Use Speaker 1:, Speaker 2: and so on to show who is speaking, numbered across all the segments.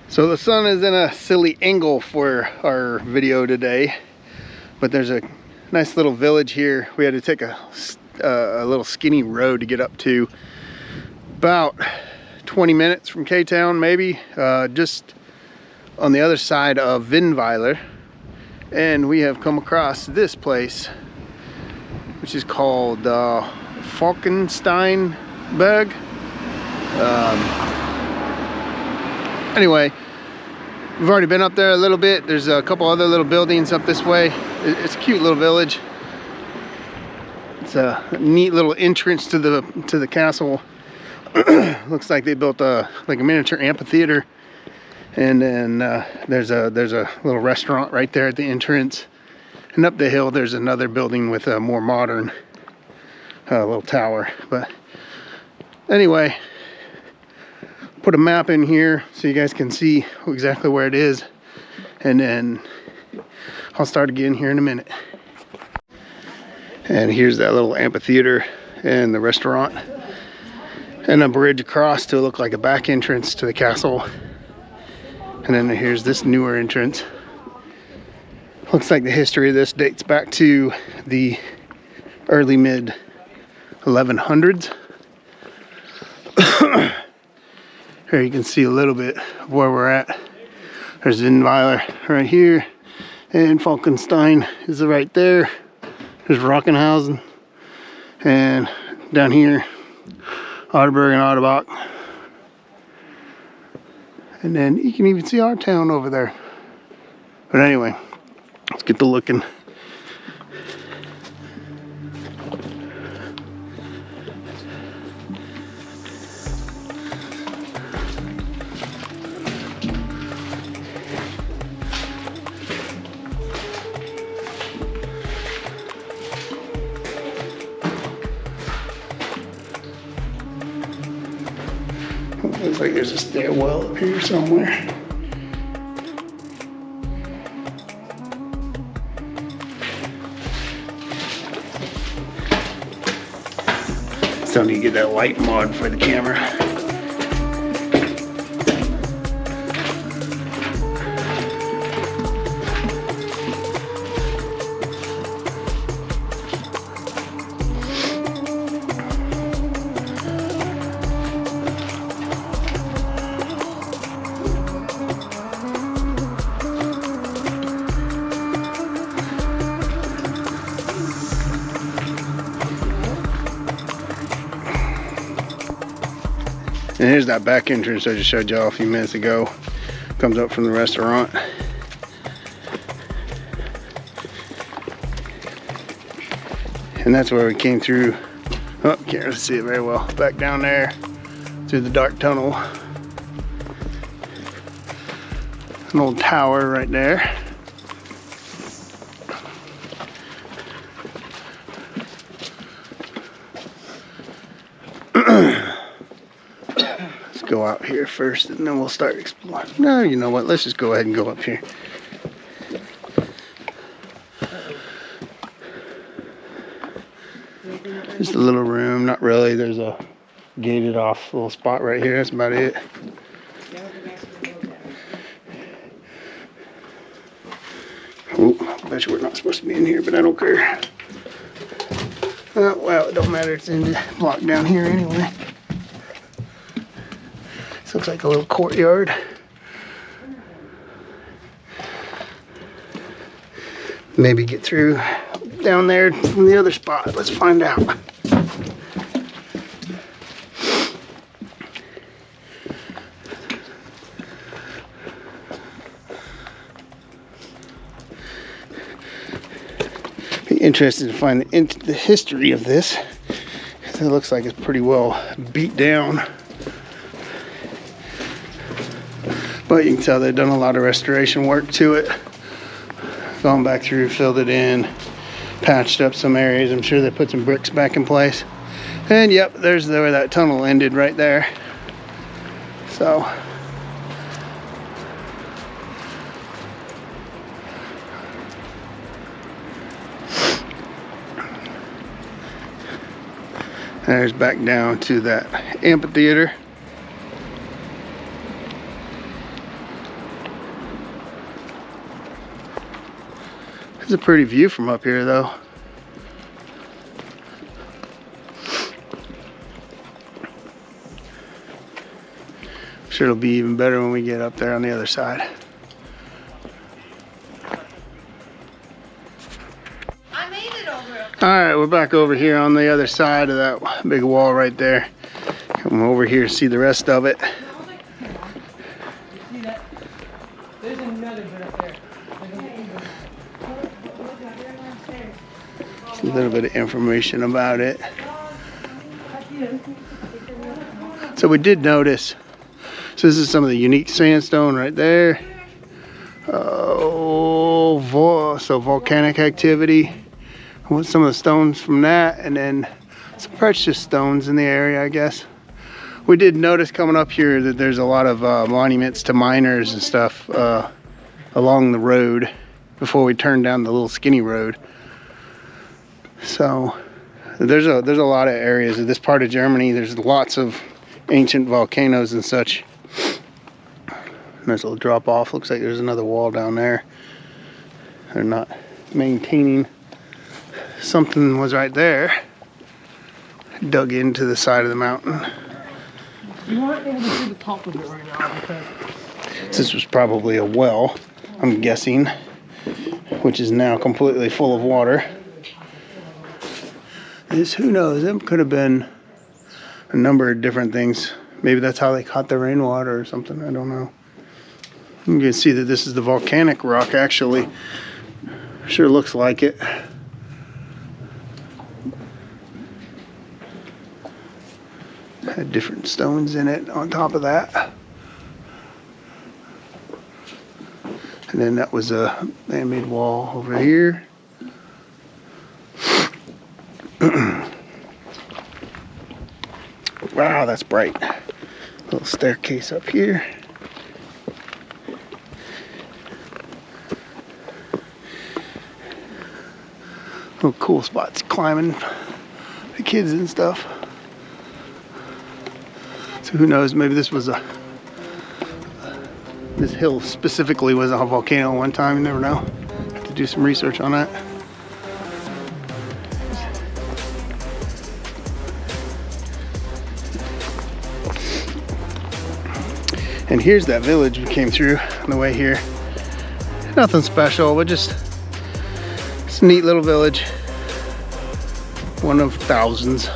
Speaker 1: So the sun is in a silly angle for our video today, but there's a nice little village here. We had to take a little skinny road to get up to. About 20 minutes from K-Town, maybe, just on the other side of Windweiler. And we have come across this place, which is called Falkenstein Burg. Anyway, we've already been up there a little bit. There's a couple other little buildings up this way. It's a cute little village. It's a neat little entrance to the castle. Looks like they built like a miniature amphitheater, and then there's a little restaurant right there at the entrance. And up the hill, there's another building with a more modern little tower. But anyway, put a map in here so you guys can see exactly where it is, and then I'll start again here in a minute. And here's that little amphitheater and the restaurant, and a bridge across to look like a back entrance to the castle. And then here's this newer entrance. Looks like the history of this dates back to the early mid 1100s. Here you can see a little bit of where we're at. There's Windweiler right here, and Falkenstein is right there. There's Rockenhausen, and down here, Otterberg and Otterbach. And then you can even see our town over there. But anyway, let's get to looking. Looks like there's a stairwell up here somewhere. Still need to get that light mod for the camera. And here's that back entrance I just showed y'all a few minutes ago. Comes up from the restaurant. And that's where we came through. Oh, can't really see it very well. Back down there through the dark tunnel. An old tower right there. Go out here first, and then we'll start exploring. No, you know what? Let's just go ahead and go up here. Just a little room, not really. There's a gated off little spot right here. That's about it. Oh, I bet you we're not supposed to be in here, but I don't care. Well, it don't matter. It's in the block down here anyway. This looks like a little courtyard. Maybe get through down there from the other spot. Let's find out. Be interested to find the history of this. It looks like it's pretty well beat down. But you can tell they've done a lot of restoration work to it. Gone back through, filled it in, patched up some areas. I'm sure they put some bricks back in place. And yep, there's where that tunnel ended right there. So there's back down to that amphitheater. It's a pretty view from up here though. I'm sure it'll be even better when we get up there on the other side.
Speaker 2: I made it over.
Speaker 1: Alright, we're back over here on the other side of that big wall right there. Come over here to see the rest of it.
Speaker 2: See that? There's another bit up there.
Speaker 1: Just a little bit of information about it. So we did notice, so this is some of the unique sandstone right there. So volcanic activity. Some of the stones from that, and then some precious stones in the area, I guess. We did notice coming up here that there's a lot of monuments to miners and stuff along the road before we turn down the little skinny road. So there's a lot of areas of this part of Germany. There's lots of ancient volcanoes and such. Nice little drop off. Looks like there's another wall down there. They're not maintaining. Something was right there. Dug into the side of the mountain.
Speaker 2: You aren't able to see the top of it right now because
Speaker 1: this was probably a well, I'm guessing, which is now completely full of water. This, who knows, it could have been a number of different things. Maybe that's how they caught the rainwater or something, I don't know. You can see that this is the volcanic rock actually. Sure looks like it. Had different stones in it on top of that. And then that was a man-made wall over here. Wow, that's bright. Little staircase up here. Little cool spots climbing the kids and stuff. So who knows, maybe this was this hill specifically was a volcano one time, you never know. Have to do some research on that. And here's that village we came through on the way here. Nothing special, but just it's a neat little village. One of thousands.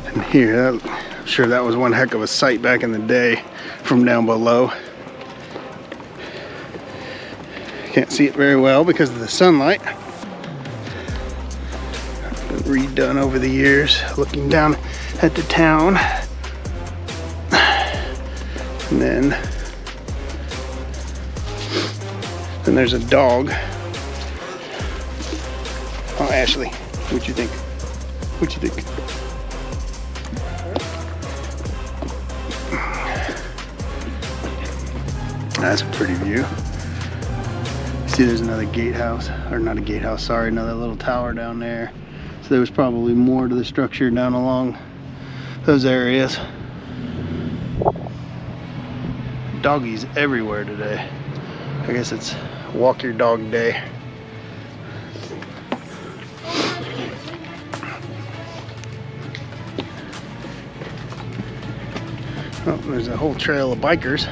Speaker 1: And here, I'm sure that was one heck of a sight back in the day from down below. Can't see it very well because of the sunlight. Been redone over the years, looking down at the town. And then there's a dog. Oh, Ashley, what you think? What you think? That's a pretty view. See, there's another gatehouse, or not a gatehouse, sorry, another little tower down there. So there was probably more to the structure down along those areas. Doggies everywhere today. I guess it's walk your dog day. Oh, there's a whole trail of bikers.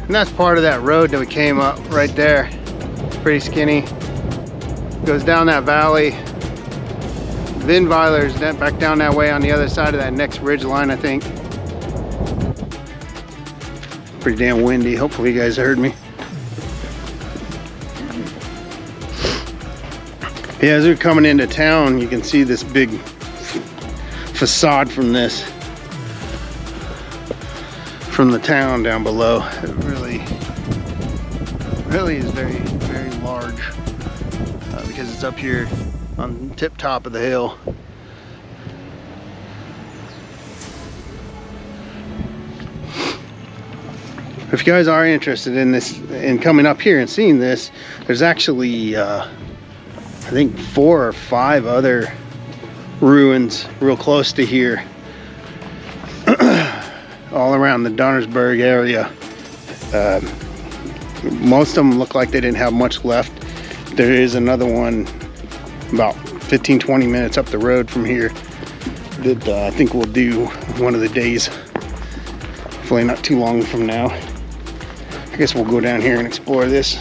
Speaker 1: And that's part of that road that we came up right there. It's pretty skinny. Goes down that valley. Windweiler's back down that way on the other side of that next ridge line, I think. Pretty damn windy. Hopefully you guys heard me. Yeah, as we're coming into town, you can see this big facade from the town down below. It really is very, very large because it's up here on tip top of the hill. If you guys are interested in this, in coming up here and seeing this, there's actually I think 4 or 5 other ruins real close to here. All around the Donnersberg area. Most of them look like they didn't have much left. There is another one about 15-20 minutes up the road from here that I think we'll do one of the days. Hopefully not too long from now. I guess we'll go down here and explore this.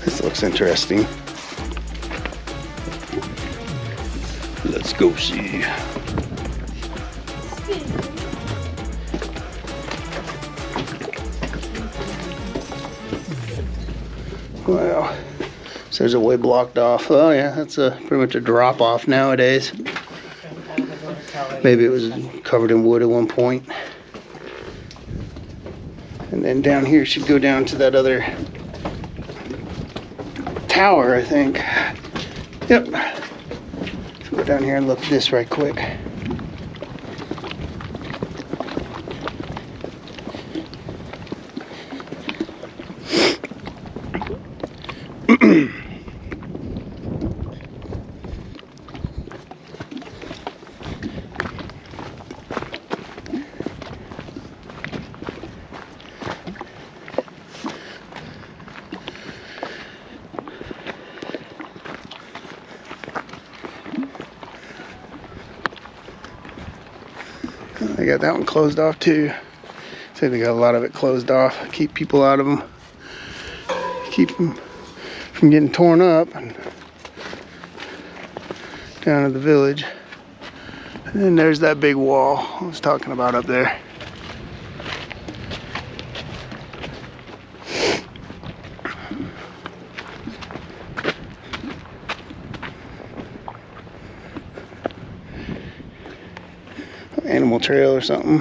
Speaker 1: This looks interesting. Let's go see. Wow. So there's a way blocked off. Oh yeah, that's pretty much a drop off nowadays. Maybe it was covered in wood at one point. And then down here should go down to that other tower, I think. Yep. Let's go down here and look at this right quick. They got that one closed off too. So they got a lot of it closed off. Keep people out of them. Keep them from getting torn up and down to the village. And then there's that big wall I was talking about up there. Animal trail or something.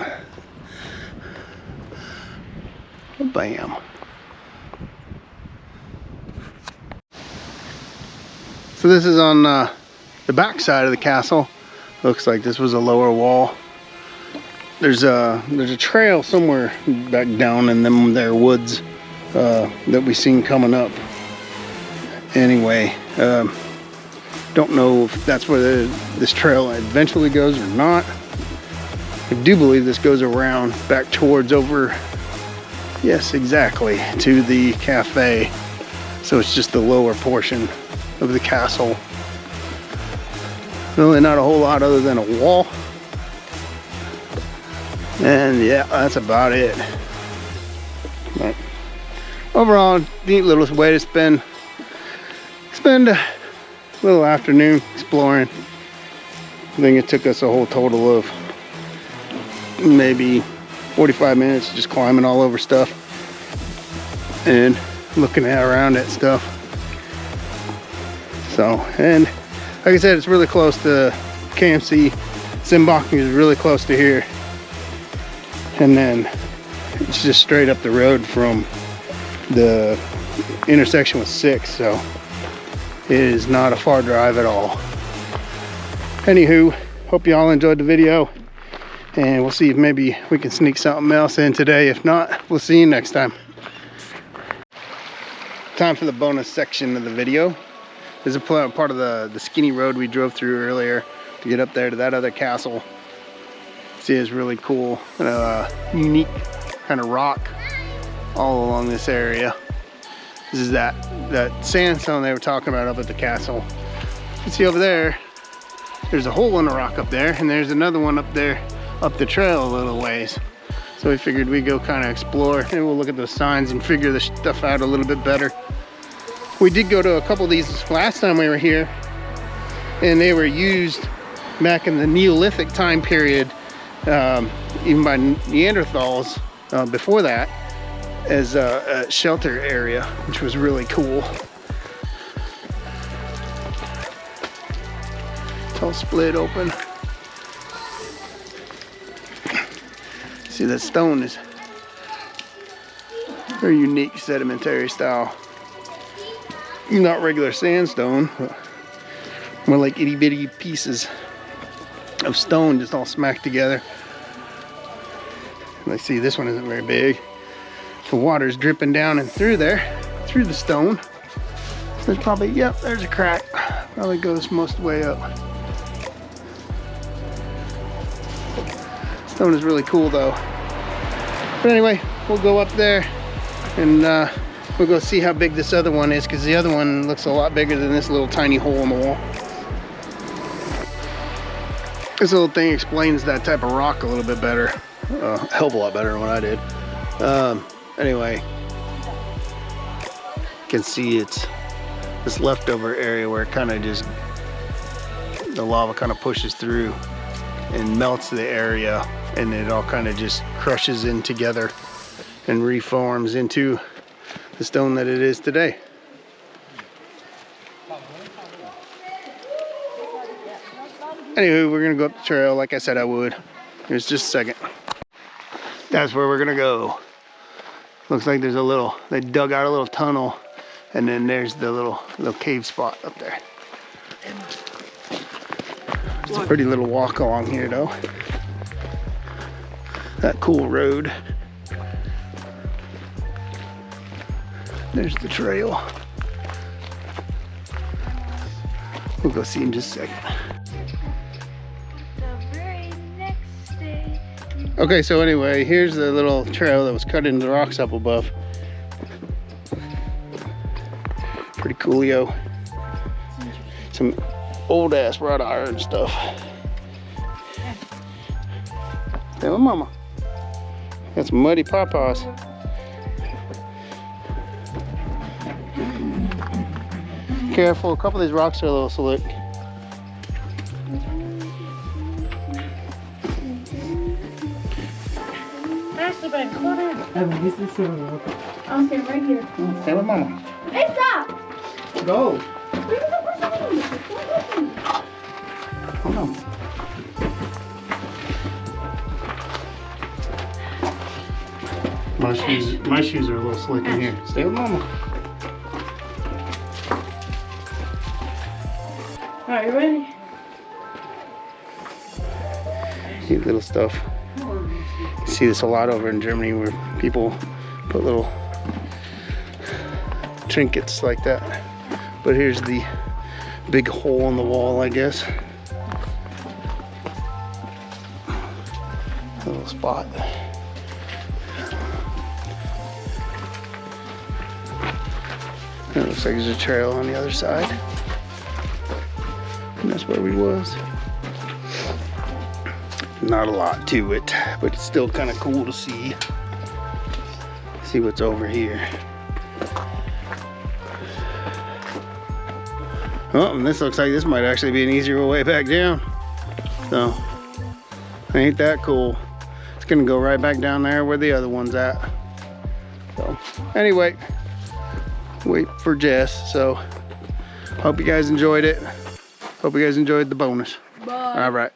Speaker 1: Bam. So this is on the back side of the castle. Looks like this was a lower wall. There's a trail somewhere back down in them there woods that we seen coming up. Anyway, don't know if that's where this trail eventually goes or not. I do believe this goes around back towards over, yes, exactly, to the cafe. So it's just the lower portion of the castle. Really not a whole lot other than a wall. And yeah, that's about it. But overall, neat little way to spend a little afternoon exploring. I think it took us a whole total of maybe 45 minutes just climbing all over stuff and looking around at stuff. So, and like I said, it's really close to KMC. Simbach is really close to here, and then it's just straight up the road from the intersection with 6, so it is not a far drive at all. Anywho, hope you all enjoyed the video, and we'll see if maybe we can sneak something else in today. If not, we'll see you next time. Time for the bonus section of the video. This is part of the skinny road we drove through earlier to get up there to that other castle. See, it's really cool, unique kind of rock all along this area. This is that sandstone they were talking about up at the castle. You can see over there, there's a hole in the rock up there, and there's another one up there, up the trail a little ways. So we figured we'd go kind of explore, and we'll look at those signs and figure this stuff out a little bit better. We did go to a couple of these last time we were here, and they were used back in the Neolithic time period, even by Neanderthals before that, as a shelter area, which was really cool. It's all split open. See, that stone is very unique sedimentary style. Not regular sandstone, but more like itty bitty pieces of stone just all smacked together. Let's see, this one isn't very big. The water's dripping down and through there, through the stone. There's probably, yep, there's a crack. Probably goes most of the way up. Stone is really cool though. But anyway, we'll go up there and we'll go see how big this other one is, because the other one looks a lot bigger than this little tiny hole in the wall. This little thing explains that type of rock a little bit better. A hell of a lot better than what I did. Anyway, you can see it's this leftover area where it kind of just, the lava kind of pushes through and melts the area, and it all kind of just crushes in together and reforms into the stone that it is today. Anyway, we're gonna go up the trail like I said I would. Here's just a second. That's where we're gonna go. Looks like there's a little, they dug out a little tunnel, and then there's the little cave spot up there. It's a pretty little walk along here though. That cool road. There's the trail. We'll go see in just a second. Okay, so anyway, here's the little trail that was cut into the rocks up above. Pretty coolio. Some old ass wrought iron stuff. Stay with mama. Got some muddy pawpaws. Careful, a couple of these rocks are a little slick.
Speaker 3: Okay, right here.
Speaker 1: Stay with mama.
Speaker 3: Hey, stop!
Speaker 1: Go.
Speaker 3: Where the fuck are you?
Speaker 1: Hold on. My shoes are a little slick in here. Stay with mama.
Speaker 3: Alright, you ready?
Speaker 1: Neat little stuff. You see this a lot over in Germany where people put little trinkets like that. But here's the big hole in the wall, I guess. A little spot. It looks like there's a trail on the other side. And that's where we was. Not a lot to it, but it's still kind of cool to see what's over here. Oh, and this looks like this might actually be an easier way back down. So, ain't that cool. It's gonna go right back down there where the other one's at. So, anyway, wait for Jess. So, hope you guys enjoyed it. Hope you guys enjoyed the bonus.
Speaker 3: Bye.
Speaker 1: All right.